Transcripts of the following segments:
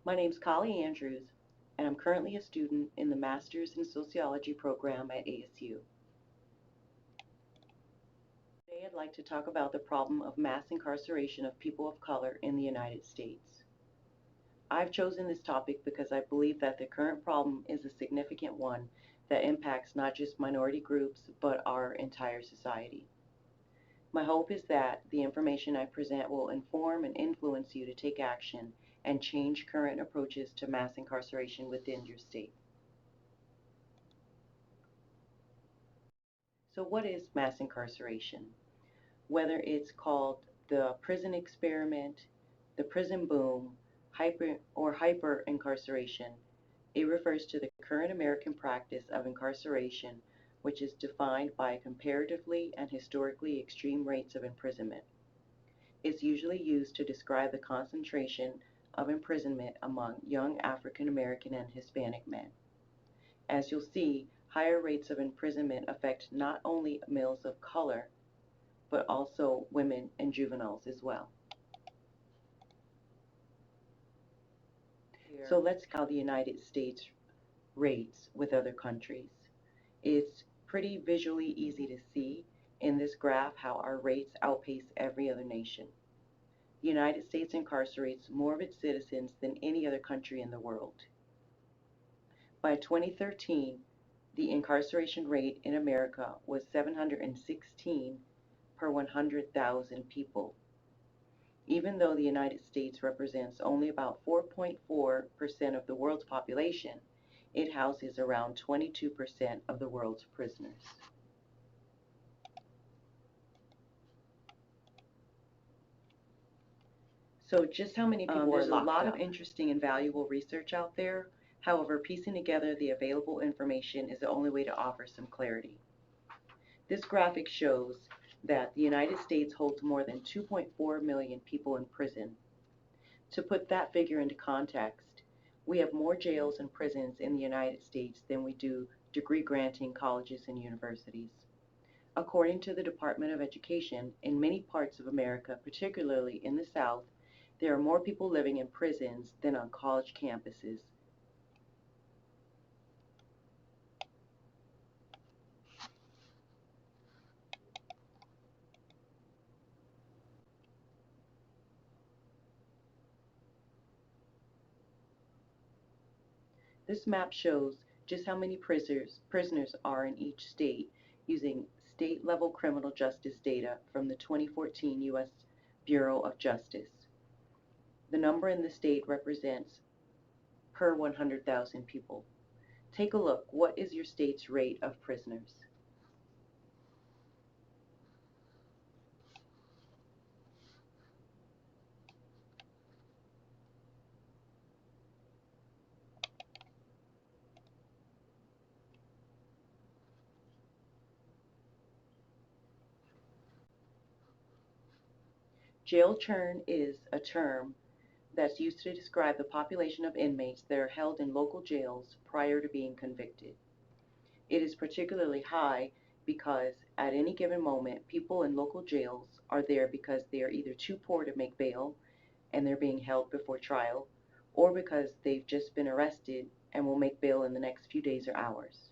My name's Collie Andrews, and I'm currently a student in the Master's in Sociology program at ASU. Today I'd like to talk about the problem of mass incarceration of people of color in the United States. I've chosen this topic because I believe that the current problem is a significant one that impacts not just minority groups, but our entire society. My hope is that the information I present will inform and influence you to take action and change current approaches to mass incarceration within your state. So, what is mass incarceration? Whether it's called the prison experiment, the prison boom, hyper incarceration, it refers to the current American practice of incarceration, which is defined by comparatively and historically extreme rates of imprisonment. It's usually used to describe the concentration of imprisonment among young African American and Hispanic men. As you'll see, higher rates of imprisonment affect not only males of color, but also women and juveniles as well. So let's how the United States rates with other countries. It's pretty visually easy to see in this graph how our rates outpace every other nation. The United States incarcerates more of its citizens than any other country in the world. By 2013, the incarceration rate in America was 716 per 100,000 people. Even though the United States represents only about 4.4% of the world's population, it houses around 22% of the world's prisoners. So just how many people are locked up? There's a lot of interesting and valuable research out there. However, piecing together the available information is the only way to offer some clarity. This graphic shows that the United States holds more than 2.4 million people in prison. To put that figure into context, we have more jails and prisons in the United States than we do degree-granting colleges and universities. According to the Department of Education, in many parts of America, particularly in the South, there are more people living in prisons than on college campuses. This map shows just how many prisoners are in each state using state-level criminal justice data from the 2014 U.S. Bureau of Justice. The number in the state represents per 100,000 people. Take a look. What is your state's rate of prisoners? Jail churn is a term that's used to describe the population of inmates that are held in local jails prior to being convicted. It is particularly high because at any given moment, people in local jails are there because they are either too poor to make bail and they're being held before trial, or because they've just been arrested and will make bail in the next few days or hours.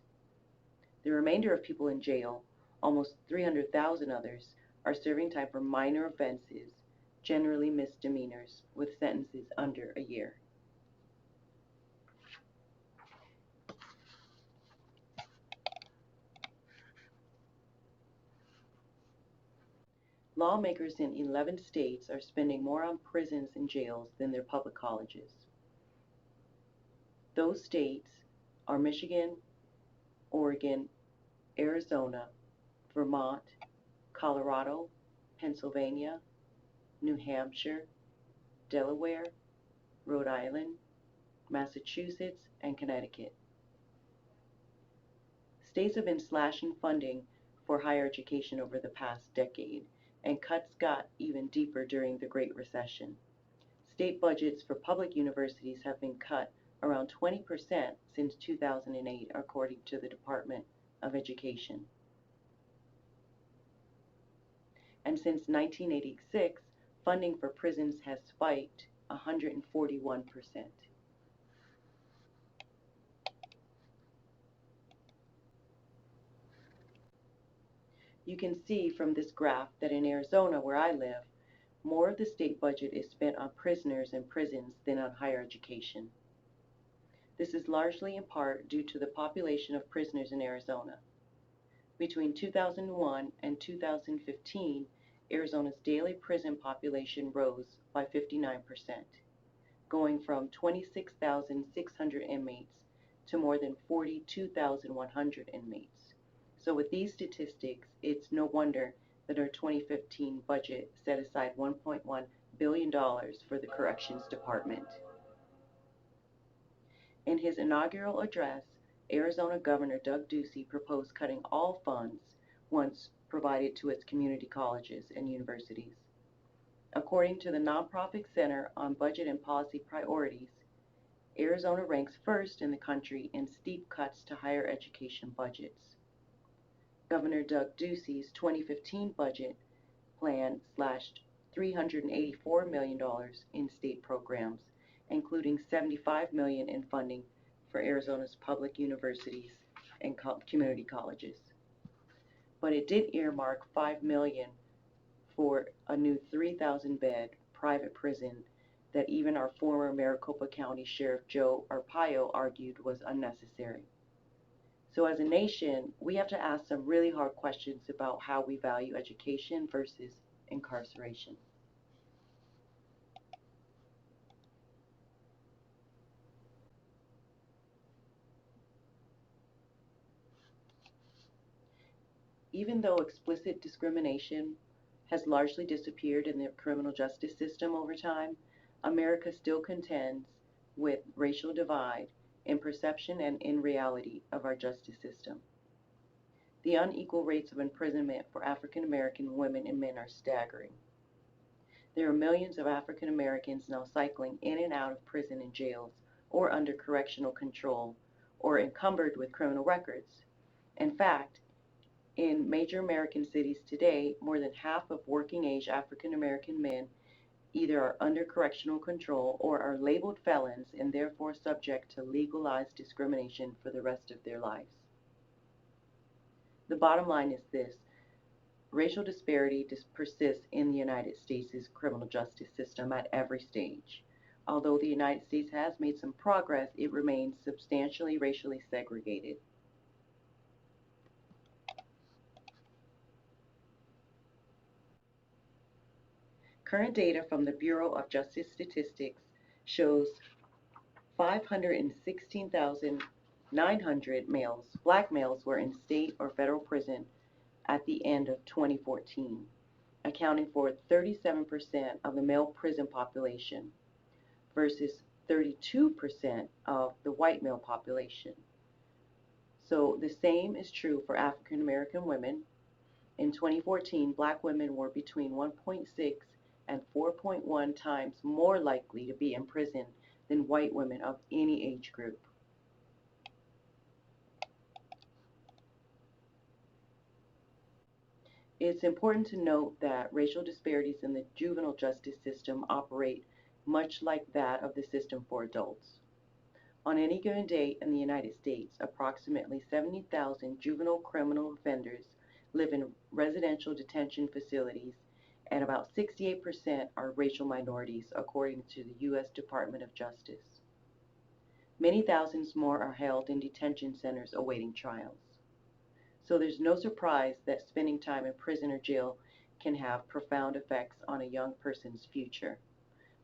The remainder of people in jail, almost 300,000 others, are serving time for minor offenses, generally misdemeanors, with sentences under a year. Lawmakers in 11 states are spending more on prisons and jails than their public colleges. Those states are Michigan, Oregon, Arizona, Vermont, Colorado, Pennsylvania, New Hampshire, Delaware, Rhode Island, Massachusetts, and Connecticut. States have been slashing funding for higher education over the past decade, and cuts got even deeper during the Great Recession. State budgets for public universities have been cut around 20% since 2008, according to the Department of Education. And since 1986, funding for prisons has spiked 141%. You can see from this graph that in Arizona, where I live, more of the state budget is spent on prisoners and prisons than on higher education. This is largely in part due to the population of prisoners in Arizona. Between 2001 and 2015, Arizona's daily prison population rose by 59%, going from 26,600 inmates to more than 42,100 inmates. So with these statistics, it's no wonder that our 2015 budget set aside $1.1 billion for the Corrections Department. In his inaugural address, Arizona Governor Doug Ducey proposed cutting all funds once provided to its community colleges and universities. According to the Nonprofit Center on Budget and Policy Priorities, Arizona ranks first in the country in steep cuts to higher education budgets. Governor Doug Ducey's 2015 budget plan slashed $384 million in state programs, including $75 million in funding for Arizona's public universities and community colleges. But it did earmark $5 million for a new 3,000-bed private prison that even our former Maricopa County Sheriff Joe Arpaio argued was unnecessary. So as a nation, we have to ask some really hard questions about how we value education versus incarceration. Even though explicit discrimination has largely disappeared in the criminal justice system over time, America still contends with racial divide in perception and in reality of our justice system. The unequal rates of imprisonment for African American women and men are staggering. There are millions of African Americans now cycling in and out of prison and jails, or under correctional control, or encumbered with criminal records. In fact, in major American cities today, more than half of working age African American men either are under correctional control or are labeled felons and therefore subject to legalized discrimination for the rest of their lives. The bottom line is this: racial disparity persists in the United States' criminal justice system at every stage. Although the United States has made some progress, it remains substantially racially segregated. Current data from the Bureau of Justice Statistics shows 516,900 black males were in state or federal prison at the end of 2014, accounting for 37% of the male prison population versus 32% of the white male population. So the same is true for African American women. In 2014, black women were between 1.6 and 4.1 times more likely to be in prison than white women of any age group. It's important to note that racial disparities in the juvenile justice system operate much like that of the system for adults. On any given day in the United States, approximately 70,000 juvenile criminal offenders live in residential detention facilities, and about 68% are racial minorities, according to the U.S. Department of Justice. Many thousands more are held in detention centers awaiting trials. So there's no surprise that spending time in prison or jail can have profound effects on a young person's future.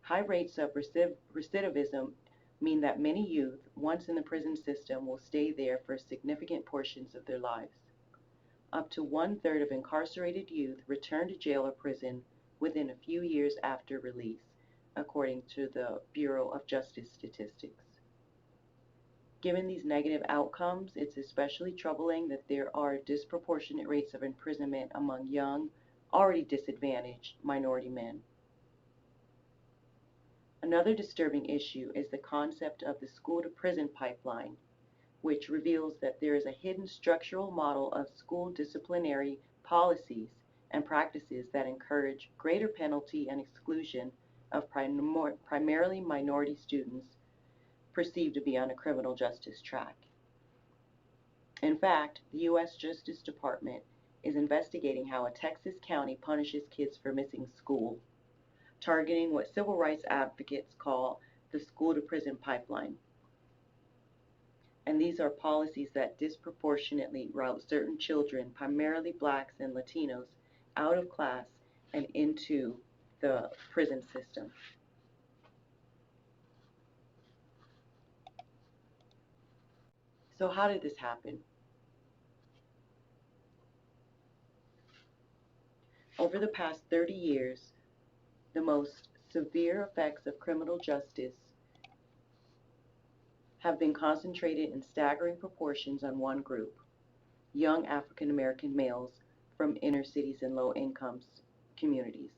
High rates of recidivism mean that many youth, once in the prison system, will stay there for significant portions of their lives. Up to 1/3 of incarcerated youth return to jail or prison within a few years after release, according to the Bureau of Justice Statistics. Given these negative outcomes, it's especially troubling that there are disproportionate rates of imprisonment among young, already disadvantaged minority men. Another disturbing issue is the concept of the school-to-prison pipeline, which reveals that there is a hidden structural model of school disciplinary policies and practices that encourage greater penalty and exclusion of primarily minority students perceived to be on a criminal justice track. In fact, the U.S. Justice Department is investigating how a Texas county punishes kids for missing school, targeting what civil rights advocates call the school to prison pipeline. And these are policies that disproportionately route certain children, primarily blacks and Latinos, out of class and into the prison system. So how did this happen? Over the past 30 years, the most severe effects of criminal justice have been concentrated in staggering proportions on one group, young African American males from inner cities and low-income communities.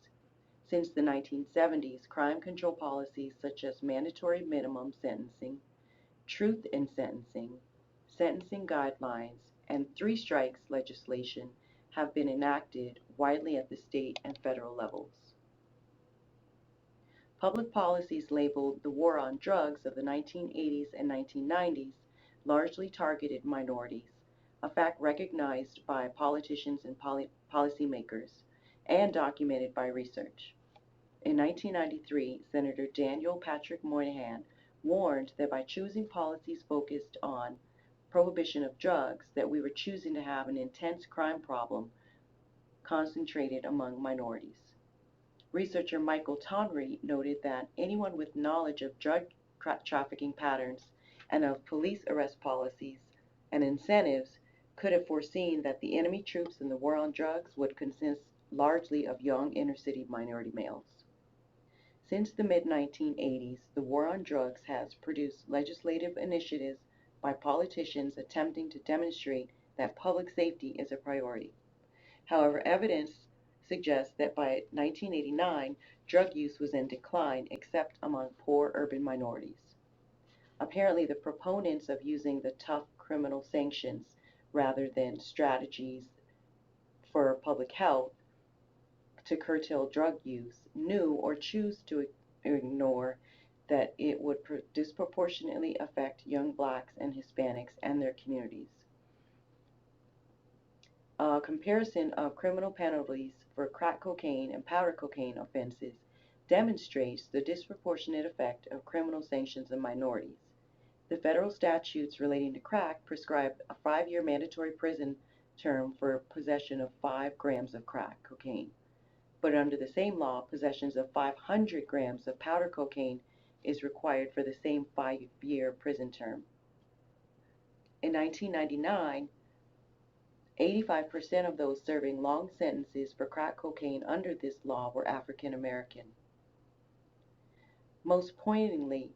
Since the 1970s, crime control policies such as mandatory minimum sentencing, truth in sentencing, sentencing guidelines, and three strikes legislation have been enacted widely at the state and federal levels. Public policies labeled the war on drugs of the 1980s and 1990s largely targeted minorities, a fact recognized by politicians and policymakers and documented by research. In 1993, Senator Daniel Patrick Moynihan warned that by choosing policies focused on prohibition of drugs, that we were choosing to have an intense crime problem concentrated among minorities. Researcher Michael Tonry noted that anyone with knowledge of drug trafficking patterns and of police arrest policies and incentives could have foreseen that the enemy troops in the war on drugs would consist largely of young inner-city minority males. Since the mid-1980s, the war on drugs has produced legislative initiatives by politicians attempting to demonstrate that public safety is a priority. However, evidence suggests that by 1989, drug use was in decline except among poor urban minorities. Apparently, the proponents of using the tough criminal sanctions rather than strategies for public health to curtail drug use knew or choose to ignore that it would disproportionately affect young blacks and Hispanics and their communities. A comparison of criminal penalties for crack cocaine and powder cocaine offenses demonstrates the disproportionate effect of criminal sanctions on minorities. The federal statutes relating to crack prescribe a 5-year mandatory prison term for possession of 5 grams of crack cocaine. But under the same law, possessions of 500 grams of powder cocaine is required for the same 5-year prison term. In 1999, 85% of those serving long sentences for crack cocaine under this law were African American. Most poignantly,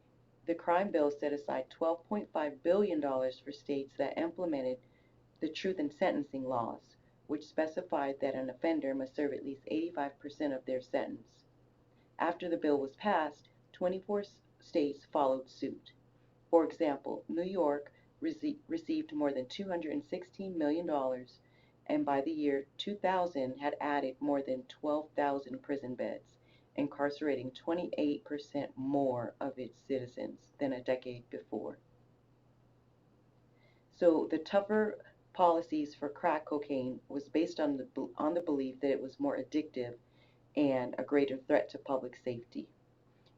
the crime bill set aside $12.5 billion for states that implemented the truth in sentencing laws, which specified that an offender must serve at least 85% of their sentence. After the bill was passed, 24 states followed suit. For example, New York received more than $216 million, and by the year 2000 had added more than 12,000 prison beds, incarcerating 28% more of its citizens than a decade before. So the tougher policies for crack cocaine was based on the belief that it was more addictive and a greater threat to public safety.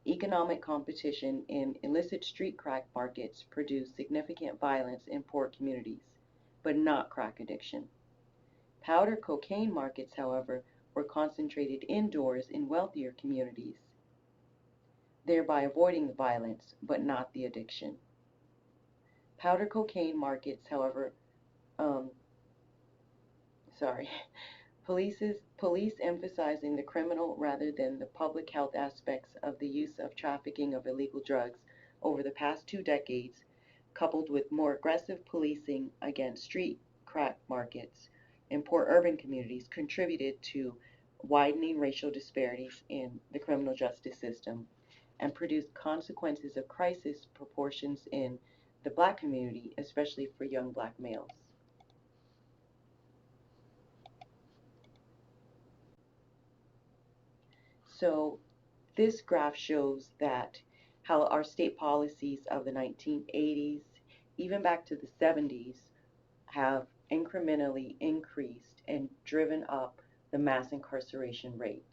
Economic competition in illicit street crack markets produced significant violence in poor communities, but not crack addiction. Powder cocaine markets, however, were concentrated indoors in wealthier communities, thereby avoiding the violence, but not the addiction. Powder cocaine markets, however, police emphasizing the criminal rather than the public health aspects of the use of trafficking of illegal drugs over the past 2 decades, coupled with more aggressive policing against street crack markets in poor urban communities, contributed to widening racial disparities in the criminal justice system and produced consequences of crisis proportions in the black community, especially for young black males. So this graph shows that how our state policies of the 1980s, even back to the 70s, have incrementally increased and driven up the mass incarceration rate.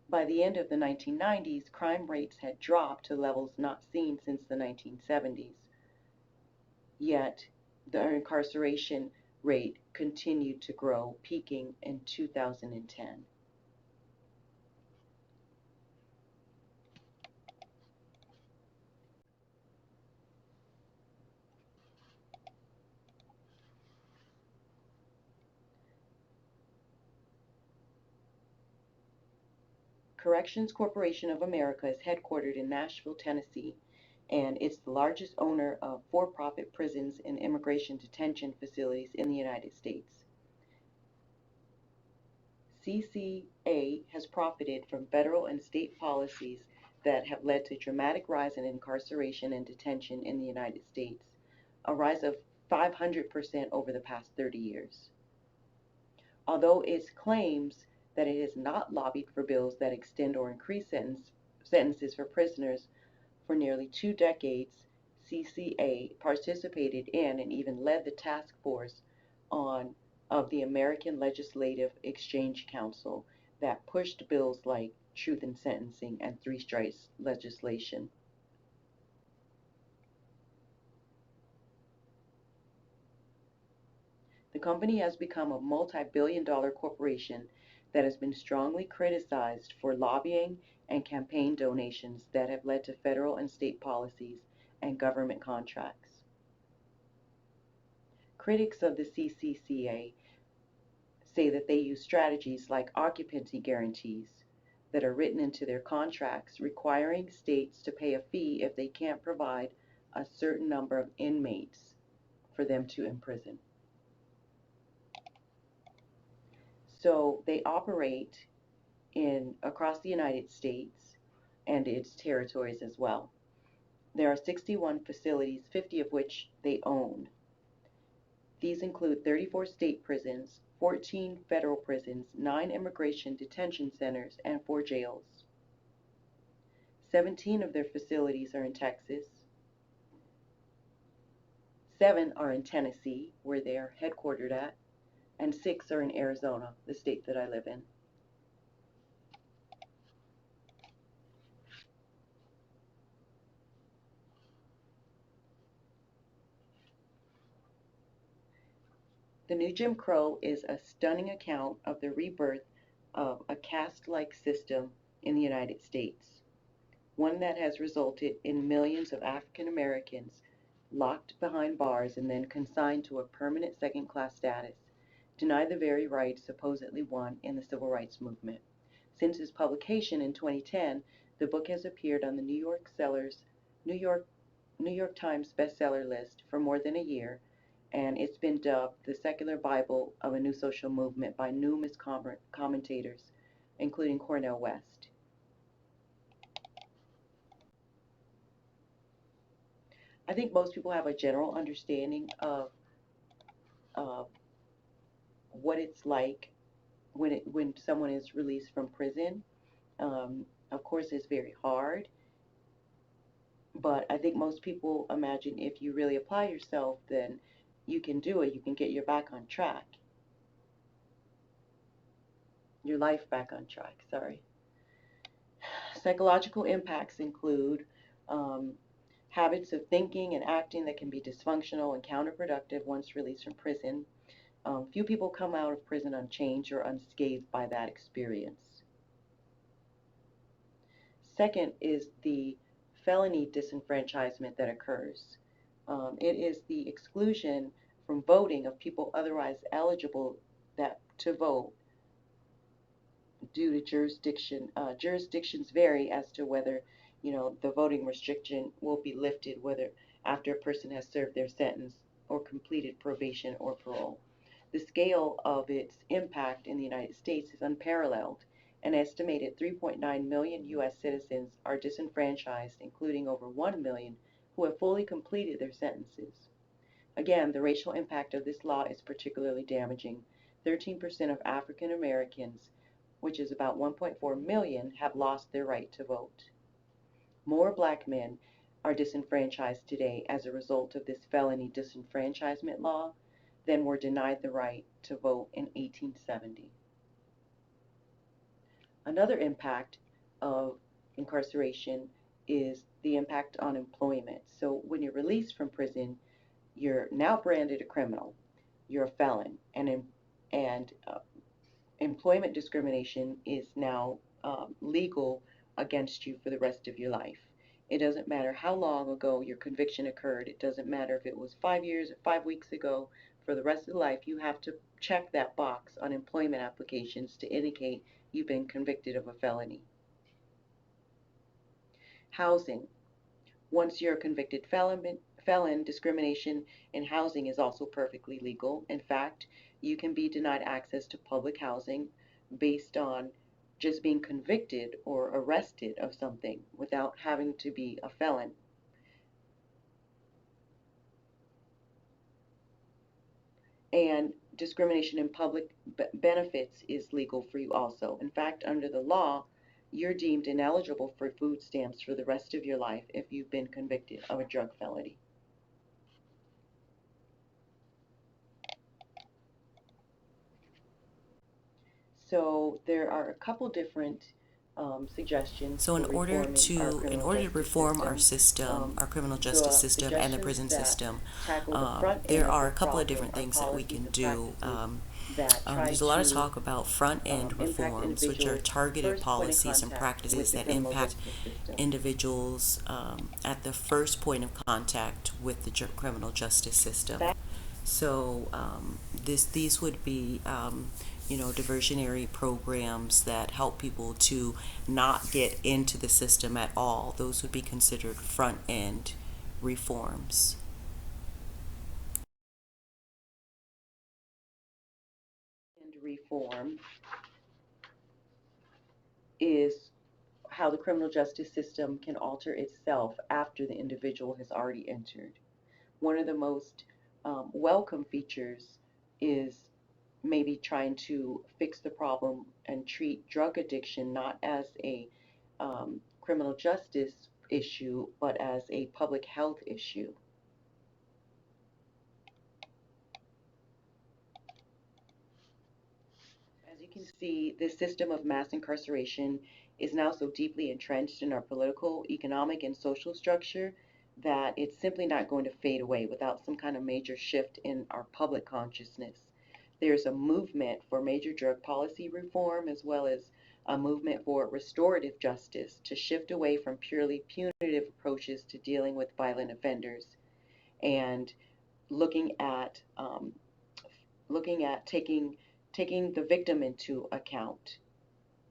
By the end of the 1990s, crime rates had dropped to levels not seen since the 1970s, yet the incarceration rate continued to grow, peaking in 2010. Corrections Corporation of America is headquartered in Nashville, Tennessee, and it's the largest owner of for-profit prisons and immigration detention facilities in the United States. CCA has profited from federal and state policies that have led to a dramatic rise in incarceration and detention in the United States, a rise of 500% over the past 30 years. Although it claims that it has not lobbied for bills that extend or increase sentences for prisoners for nearly 2 decades, CCA participated in and even led the task force of the American Legislative Exchange Council that pushed bills like truth in sentencing and three strikes legislation. The company has become a multi-billion-dollar corporation that has been strongly criticized for lobbying and campaign donations that have led to federal and state policies and government contracts. Critics of the CCCA say that they use strategies like occupancy guarantees that are written into their contracts, requiring states to pay a fee if they can't provide a certain number of inmates for them to imprison. So they operate across the United States and its territories as well. There are 61 facilities, 50 of which they own. These include 34 state prisons, 14 federal prisons, 9 immigration detention centers, and 4 jails. 17 of their facilities are in Texas. 7 are in Tennessee, where they are headquartered at, and 6 are in Arizona, the state that I live in. The New Jim Crow is a stunning account of the rebirth of a caste-like system in the United States, one that has resulted in millions of African Americans locked behind bars and then consigned to a permanent second-class status, denied the very rights supposedly won in the Civil Rights Movement. Since its publication in 2010, the book has appeared on the New York Times bestseller list for more than a year, and it's been dubbed the secular Bible of a new social movement by numerous commentators, including Cornel West. I think most people have a general understanding of what it's like when someone is released from prison. Of course, it's very hard, but I think most people imagine if you really apply yourself, then you can do it. You can get your life back on track. Sorry. Psychological impacts include habits of thinking and acting that can be dysfunctional and counterproductive once released from prison. Few people come out of prison unchanged or unscathed by that experience. Second is the felony disenfranchisement that occurs. It is the exclusion from voting of people otherwise eligible to vote due to jurisdiction. Jurisdictions vary as to whether the voting restriction will be lifted whether after a person has served their sentence or completed probation or parole. The scale of its impact in the United States is unparalleled. An estimated 3.9 million U.S. citizens are disenfranchised, including over 1 million who have fully completed their sentences. Again, the racial impact of this law is particularly damaging. 13% of African Americans, which is about 1.4 million, have lost their right to vote. More black men are disenfranchised today as a result of this felony disenfranchisement law than were denied the right to vote in 1870. Another impact of incarceration is the impact on employment. So when you're released from prison, you're now branded a criminal, you're a felon, and employment discrimination is now legal against you for the rest of your life. It doesn't matter how long ago your conviction occurred. It doesn't matter if it was 5 years or 5 weeks ago. For the rest of the life, you have to check that box on employment applications to indicate you've been convicted of a felony. Housing. Once you're a convicted felon, discrimination in housing is also perfectly legal. In fact, you can be denied access to public housing based on just being convicted or arrested of something without having to be a felon. And discrimination in public benefits is legal for you also. In fact, under the law, you're deemed ineligible for food stamps for the rest of your life if you've been convicted of a drug felony. So there are a couple different suggestions So for reforming our in criminal order to justice reform our system. system, our criminal justice The system and the suggestions prison that system, tackle the front end there of are the a couple of problem different are things that we policies can and do. practices that try There's a lot of to talk about front end impact reforms, which are individuals' targeted first point of policies and contact with practices the that criminal impact justice system. individuals at the first point of contact with the criminal justice system. So these would be diversionary programs that help people to not get into the system at all. Those would be considered front end reforms. And reform is how the criminal justice system can alter itself after the individual has already entered. One of the most welcome features is maybe trying to fix the problem and treat drug addiction not as a criminal justice issue, but as a public health issue. As you can see, this system of mass incarceration is now so deeply entrenched in our political, economic, and social structure that it's simply not going to fade away without some kind of major shift in our public consciousness. There's a movement for major drug policy reform as well as a movement for restorative justice to shift away from purely punitive approaches to dealing with violent offenders and looking at taking the victim into account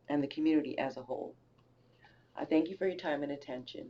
and the community as a whole. I thank you for your time and attention.